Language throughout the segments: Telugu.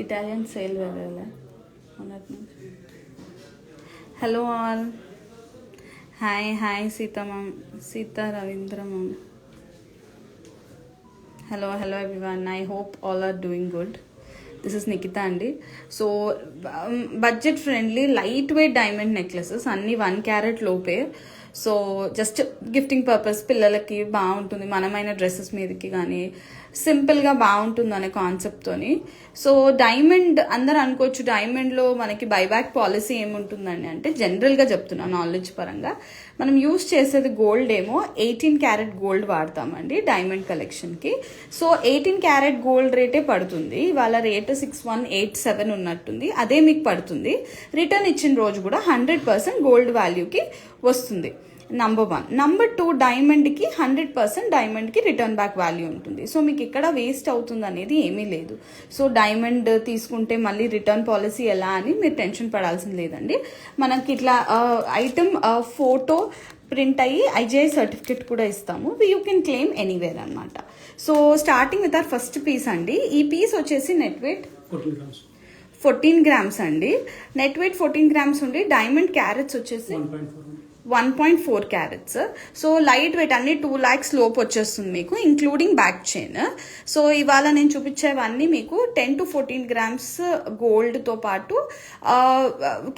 ఇటాలియన్ సేల్ వెళ్ళాలి మొన్నటి నుంచి. Hello all, hi Seetha ma'am, Seetha Ravindra ma'am. Hello everyone, I hope all are doing good. This is Nikhita అండి. So budget friendly light weight diamond necklaces అన్నీ 1 క్యారెట్ లోపే. సో జస్ట్ గిఫ్టింగ్ పర్పస్ పిల్లలకి బాగుంటుంది, మనమైన డ్రెస్సెస్ మీదకి కానీ సింపుల్గా బాగుంటుంది అనే కాన్సెప్ట్తోని. సో డైమండ్ అందరు అనుకోవచ్చు, డైమండ్లో మనకి బైబ్యాక్ పాలసీ ఏముంటుందండి అంటే, జనరల్గా చెప్తున్నా నాలెడ్జ్ పరంగా, మనం యూస్ చేసేది గోల్డ్ ఏమో 18 క్యారెట్ గోల్డ్ వాడతామండి డైమండ్ కలెక్షన్కి. సో 18 క్యారెట్ గోల్డ్ రేటే పడుతుంది. ఇవాళ రేట్ 6187 ఉన్నట్టుంది, అదే మీకు పడుతుంది. రిటర్న్ ఇచ్చిన రోజు కూడా 100% గోల్డ్ వాల్యూకి వస్తుంది. నంబర్ 1. నంబర్ 2, డైమండ్కి 100% డైమండ్కి రిటర్న్ బ్యాక్ వాల్యూ ఉంటుంది. సో మీకు ఇక్కడ వేస్ట్ అవుతుంది అనేది ఏమీ లేదు. సో డైమండ్ తీసుకుంటే మళ్ళీ రిటర్న్ పాలసీ ఎలా అని మీరు టెన్షన్ పడాల్సింది లేదండి. మనకి ఇట్లా ఐటమ్ ఫోటో ప్రింట్ అయ్యి IGI సర్టిఫికెట్ కూడా ఇస్తాము. యూ కెన్ క్లెయిమ్ ఎనీవేర్ అనమాట. So starting with our first piece అండి. ఈ పీస్ వచ్చేసి నెట్ వెయిట్ 14 గ్రామ్స్ అండి. నెట్ వెయిట్ 14 గ్రామ్స్ ఉండి డైమండ్ క్యారెట్స్ వచ్చేసి 1.4 క్యారెట్స్. సో లైట్ వెయిట్ అన్ని 2 lakhs లోపు వచ్చేస్తుంది మీకు, ఇంక్లూడింగ్ బ్యాక్ చైన్. సో ఇవాళ నేను చూపించేవన్నీ మీకు 10 to 14 గ్రామ్స్ గోల్డ్తో పాటు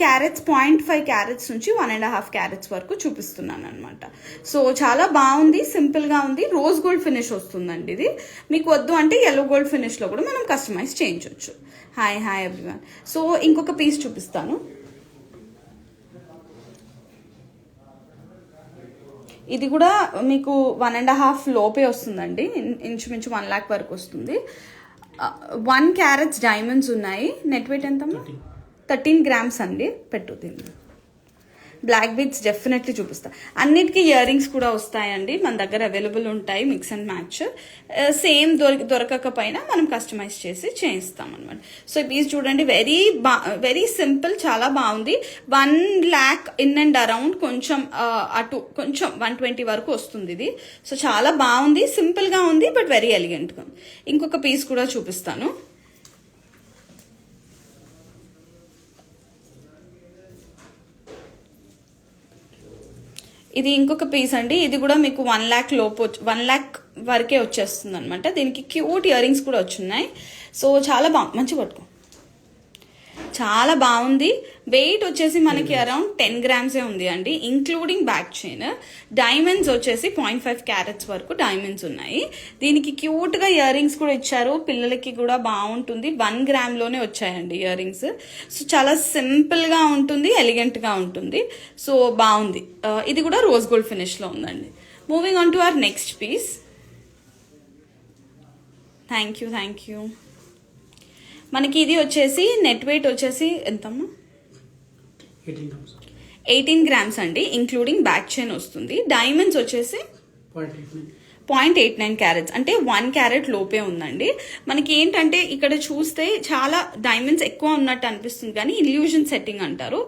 క్యారెట్స్ 0.5 క్యారెట్స్ నుంచి 1.5 క్యారెట్స్ వరకు చూపిస్తున్నాను అనమాట. సో చాలా బాగుంది, సింపుల్గా ఉంది. రోజ్ గోల్డ్ ఫినిష్ వస్తుందండి ఇది. మీకు వద్దు అంటే ఎల్లో గోల్డ్ ఫినిష్లో కూడా మనం కస్టమైజ్ చేయించవచ్చు. Hi everyone. సో ఇంకొక పీస్ చూపిస్తాను. ఇది కూడా మీకు 1.5 లోపే వస్తుందండి, ఇంచుమించు 1 lakh వరకు వస్తుంది. 1 క్యారెట్స్ డైమండ్స్ ఉన్నాయి. నెట్ వెయిట్ ఎంత? 13 గ్రామ్స్ అండి. పెట్టు దీన్ని. బ్లాక్ బీడ్స్ డెఫినెట్లీ చూపిస్తా. అన్నిటికీ ఇయర్ రింగ్స్ కూడా వస్తాయండి, మన దగ్గర అవైలబుల్ ఉంటాయి. మిక్స్ అండ్ మ్యాచ్ సేమ్ దొరకకపోయినా మనం కస్టమైజ్ చేసి చేయిస్తాం అనమాట. సో ఈ పీస్ చూడండి, వెరీ సింపుల్, చాలా బాగుంది. 1 lakh ఇన్ అండ్ అరౌండ్, కొంచెం అటు కొంచెం 120 వరకు వస్తుంది ఇది. సో చాలా బాగుంది, సింపుల్గా ఉంది, బట్ వెరీ ఎలిగెంట్గా ఉంది. ఇంకొక పీస్ కూడా చూపిస్తాను. ఇది ఇంకొక పీస్ అండి. ఇది కూడా మీకు 1 lakh లోపు 1 lakh వరకే వచ్చేస్తుంది అనమాట. దీనికి క్యూట్ ఇయర్ రింగ్స్ కూడా వచ్చున్నాయి. సో చాలా బాగుంది, మంచిగా పట్టుకో, చాలా బాగుంది. వెయిట్ వచ్చేసి మనకి అరౌండ్ 10 గ్రామ్సే ఉంది అండి, ఇంక్లూడింగ్ బ్యాక్ చైన్. డైమండ్స్ వచ్చేసి 0.5 క్యారెట్స్ వరకు డైమండ్స్ ఉన్నాయి. దీనికి క్యూట్గా ఇయర్ రింగ్స్ కూడా ఇచ్చారు, పిల్లలకి కూడా బాగుంటుంది. 1 గ్రామ్లోనే వచ్చాయండి ఇయర్ రింగ్స్. సో చాలా సింపుల్గా ఉంటుంది, ఎలిగెంట్గా ఉంటుంది. సో బాగుంది. ఇది కూడా రోజ్ గోల్డ్ ఫినిష్లో ఉందండి. Moving on to our next piece. Thank you. మనకి ఇది వచ్చేసి నెట్ వెయిట్ వచ్చేసి ఎంతమ్మా? 18 గ్రామ్స్ అండి, ఇంక్లూడింగ్ బ్యాక్ చైన్ వస్తుంది. డైమండ్స్ వచ్చేసి 0.89 క్యారెట్స్, అంటే 1 క్యారెట్ లోపే ఉందండి. మనకి ఏంటంటే ఇక్కడ చూస్తే చాలా డైమండ్స్ ఎక్కువ ఉన్నట్టు అనిపిస్తుంది, కానీ ఇల్యూజన్ సెట్టింగ్ అంటారు.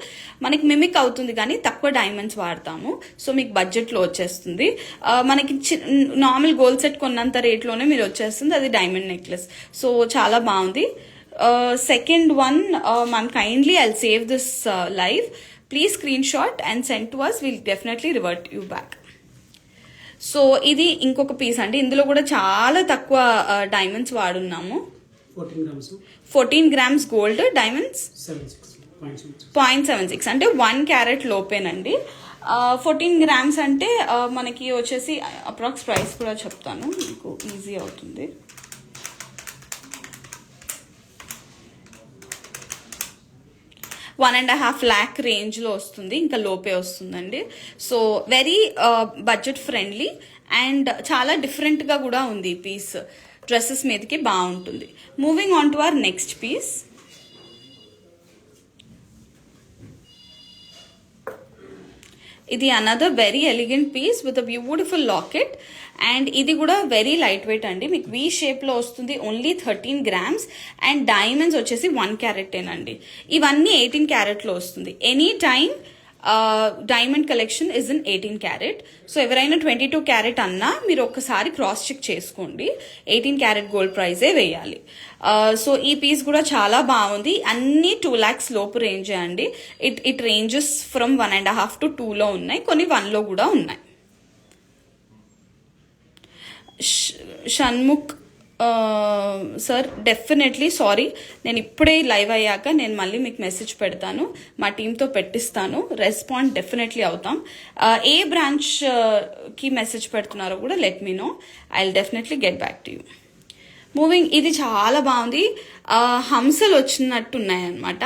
మనకి మిమిక్ అవుతుంది, కానీ తక్కువ డైమండ్స్ వాడతాము. సో మీకు బడ్జెట్లో వచ్చేస్తుంది. మనకి నార్మల్ గోల్డ్ సెట్ కొన్నంత రేట్లోనే మీరు వచ్చేస్తుంది. అది డైమండ్ నెక్లెస్. సో చాలా బాగుంది. Second one, ma'am, kindly I'll save this live. Please screenshot and send to us. We'll definitely revert you back. So ఇది ఇంకొక పీస్ అండి. ఇందులో కూడా చాలా తక్కువ డైమండ్స్ వాడున్నాము. 14 గ్రామ్స్ గోల్డ్, డైమండ్స్ 0.76, అంటే 1 క్యారెట్ లోపేనండి. 14 గ్రామ్స్ అంటే మనకి వచ్చేసి అప్రాక్స్ ప్రైస్ కూడా చెప్తాను, మీకు ఈజీ అవుతుంది. 1.5 lakh రేంజ్లో వస్తుంది, ఇంకా లోపే వస్తుందండి. So very budget friendly and చాలా డిఫరెంట్గా కూడా ఉంది ఈ పీస్. డ్రెస్సెస్ మీదకి బాగుంటుంది. Moving on to our next piece. ఇది another very elegant piece with a beautiful locket. And ఇది కూడా వెరీ లైట్ వెయిట్ అండి, మీకు V షేప్లో వస్తుంది. ఓన్లీ 13 గ్రామ్స్ అండ్ డైమండ్స్ వచ్చేసి 1 క్యారెట్ అండి. ఇవన్నీ 18 క్యారెట్లో వస్తుంది. Any time diamond collection is in 18 carrot. So ఎవరైనా 22 క్యారెట్ అన్నా మీరు ఒక్కసారి క్రాస్ చెక్ చేసుకోండి, 18 క్యారెట్ గోల్డ్ ప్రైజే వేయాలి. సో ఈ పీస్ కూడా చాలా బాగుంది. అన్ని 2 lakhs లోపు రేంజ్ అండి. ఇట్ రేంజెస్ ఫ్రమ్ 1.5 to 2లో ఉన్నాయి, కొన్ని 1లో కూడా ఉన్నాయి. షణ్ముఖ్ సార్ డెఫినెట్లీ సారీ, నేను ఇప్పుడే లైవ్ అయ్యాక నేను మళ్ళీ మీకు మెసేజ్ పెడతాను, మా టీంతో పెట్టిస్తాను, రెస్పాండ్ డెఫినెట్లీ అవుతాం. ఏ బ్రాంచ్కి మెసేజ్ పెడుతున్నారో కూడా let me know, I will definitely get back to you. Moving, ఇది చాలా బాగుంది. హంసలు వచ్చినట్టు ఉన్నాయన్నమాట.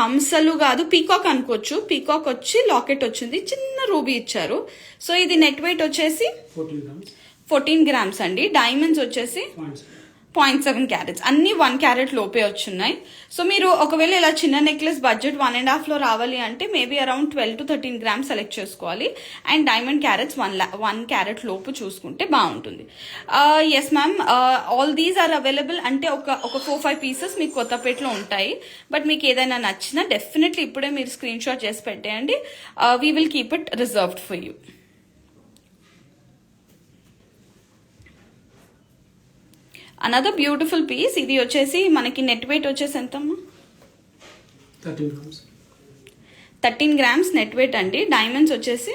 హంసలు కాదు, పీకాక్ అనుకోవచ్చు. పీకాక్ వచ్చి లాకెట్ వచ్చింది, చిన్న రూబీ ఇచ్చారు. సో ఇది నెట్ వెయిట్ వచ్చేసి 14 grams అండి. డైమండ్స్ వచ్చేసి 0.7 క్యారెట్స్, అన్ని 1 క్యారెట్ లోపే వచ్చున్నాయి. సో మీరు ఒకవేళ ఇలా చిన్న నెక్లెస్ బడ్జెట్ 1.5లో రావాలి అంటే maybe around 12 to 13 grams select చేసుకోవాలి. అండ్ డైమండ్ క్యారెట్స్ 1 క్యారెట్ లోపు చూసుకుంటే బాగుంటుంది. Yes ma'am, all these are available. అంటే ఒక 4-5 pieces మీకు కొత్తపేటలో ఉంటాయి. బట్ మీకు ఏదైనా నచ్చినా డెఫినెట్లీ ఇప్పుడే మీరు స్క్రీన్ షాట్ చేసి పెట్టేయండి. We will keep it reserved for you. Another beautiful piece. ఇది వచ్చేసి మనకి నెట్ వెయిట్ వచ్చేసి ఎంతమ్మా? 13 grams నెట్ వెయిట్ అండి. డైమండ్స్ వచ్చేసి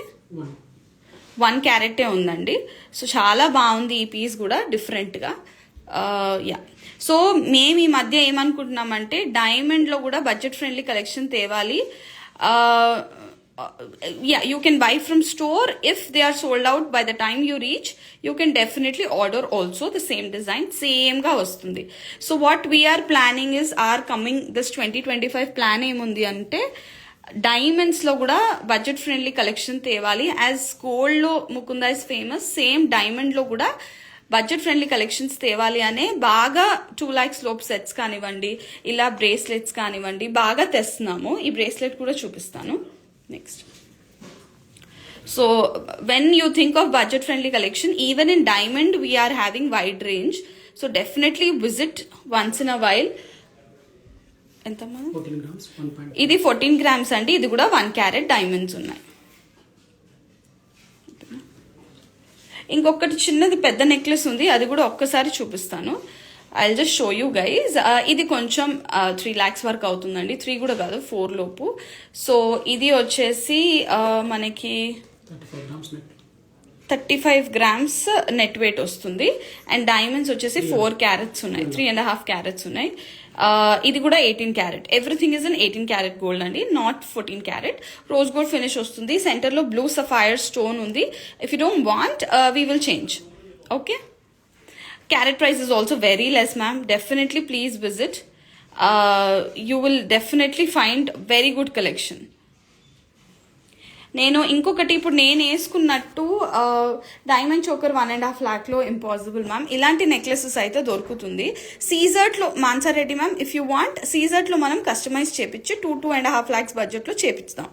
1 క్యారెటే ఉందండి. సో చాలా బాగుంది ఈ పీస్ కూడా, డిఫరెంట్గా. యా, సో మేము ఈ మధ్య ఏమనుకుంటున్నామంటే డైమండ్లో కూడా బడ్జెట్ ఫ్రెండ్లీ కలెక్షన్ తేవాలి. Yeah, you can buy from store. If they are sold out by the time you reach, you can definitely order also the same design, same ga vastundi. So what we are planning is our coming this 2025 plan emundi ante diamonds lo kuda budget friendly collection tevali. As gold lo Mukunda is famous, same diamond lo kuda budget friendly collections తేవాలి అనే బాగా 2 lakhs లోపు సెట్స్ కానివ్వండి, ఇలా బ్రేస్లెట్స్ కానివ్వండి బాగా తెస్తున్నాము. ఈ బ్రేస్లెట్ కూడా చూపిస్తాను next. So when you think of budget friendly collection, even in diamond we are having wide range. So definitely visit once in a while. ఎంతమ్మా? 14 grams. ఇది 14 grams అండి. ఇది కూడా 1 carat డైమండ్స్ ఉన్నాయి. ఇంకొకటి చిన్నది పెద్ద నెక్లెస్ ఉంది, అది కూడా ఒక్కసారి చూపిస్తాను. I will just show you guys. ఇది కొంచెం 3 lakhs వరకు అవుతుందండి. 3 కూడా కాదు, 4 లోపు. సో ఇది వచ్చేసి మనకి 35 grams నెట్ వెయిట్ వస్తుంది. అండ్ డైమండ్స్ వచ్చేసి 4 carats ఉన్నాయి, 3.5 carats ఉన్నాయి. ఇది కూడా 18 carat. Everything is in 18 carat gold అండి, not 14 carat. Rose gold finish వస్తుంది. సెంటర్లో బ్లూ సఫైర్ స్టోన్ ఉంది. If you don't want we will change. Okay, carrot price is also very less, ma'am. Definitely please visit. You will definitely find very good collection. నేను ఇంకొకటి ఇప్పుడు నేను వేసుకున్నట్టు డైమండ్ చోకర్ 1.5 lakh లో ఇంపాసిబుల్ మ్యామ్. ఇలాంటి నెక్లెసెస్ అయితే దొరుకుతుంది సీజర్ట్లో. మాన్సారెడ్డి మ్యామ్, ఇఫ్ యూ వాంట్ సీజర్ట్లో మనం కస్టమైజ్ చేపించి 2.5 lakhs బడ్జెట్లో చేపిస్తాం.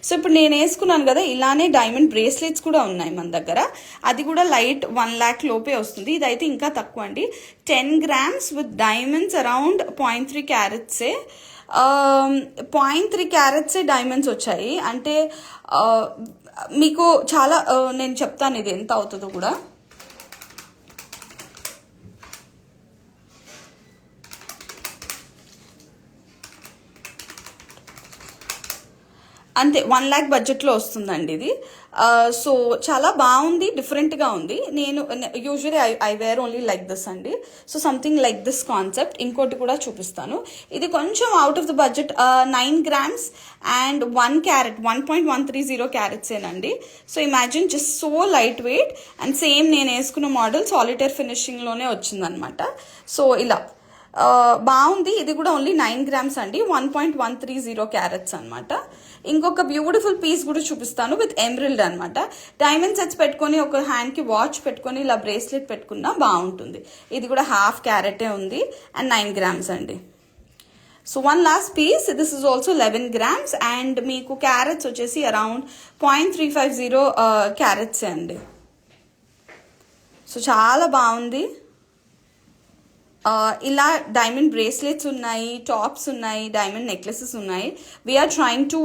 సో ఇప్పుడు నేను వేసుకున్నాను కదా, ఇలానే డైమండ్ బ్రేస్లెట్స్ కూడా ఉన్నాయి మన దగ్గర. అది కూడా లైట్ 1 lakh లోపే వస్తుంది. ఇదైతే ఇంకా తక్కువ అండి, 10 grams with diamonds around 0.3 carats. 0.3 carats diamonds వచ్చాయి. అంటే మీకు చాలా నేను చెప్తాను ఇది ఎంత అవుతుందో కూడా. అంతే 1 lakh బడ్జెట్లో వస్తుందండి ఇది. సో చాలా బాగుంది, డిఫరెంట్గా ఉంది. నేను usually I wear only like this అండి. So something like this concept. ఇంకోటి కూడా చూపిస్తాను. ఇది కొంచెం out of the budget, 9 grams and 1 carat, 1.130 carats ఏనండి. So imagine, just so light weight. And same నేను వేసుకున్న మోడల్ సాలిటైర్ ఫినిషింగ్లోనే వచ్చిందనమాట. సో ఇలా బాగుంది. ఇది కూడా ఓన్లీ 9 grams అండి, 1.130 carats అనమాట. ఇంకొక బ్యూటిఫుల్ పీస్ కూడా చూపిస్తాను విత్ ఎమరల్డ్ అనమాట. డైమండ్ సెట్స్ పెట్టుకొని ఒక హ్యాండ్కి వాచ్ పెట్టుకొని ఇలా బ్రేస్లెట్ పెట్టుకున్నా బాగుంటుంది. ఇది కూడా 1/2 carat ఉంది అండ్ 9 grams అండి. So one last piece, this is also 11 grams and మీకు క్యారెట్స్ వచ్చేసి అరౌండ్ 0.350 carats అండి. సో చాలా బాగుంది. ఇలా డైమండ్ బ్రేస్లెట్స్ ఉన్నాయి, టాప్స్ ఉన్నాయి, డైమండ్ నెక్లెసెస్ ఉన్నాయి. We are trying to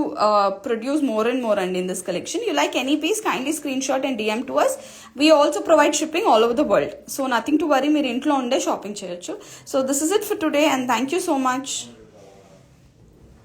produce more and more అండి in this collection. You like any piece kindly screenshot and DM to us. We also provide shipping all over the world. So nothing to worry, మీరు ఇంట్లో ఉండే షాపింగ్ చేయొచ్చు. So this is it for today and thank you so much.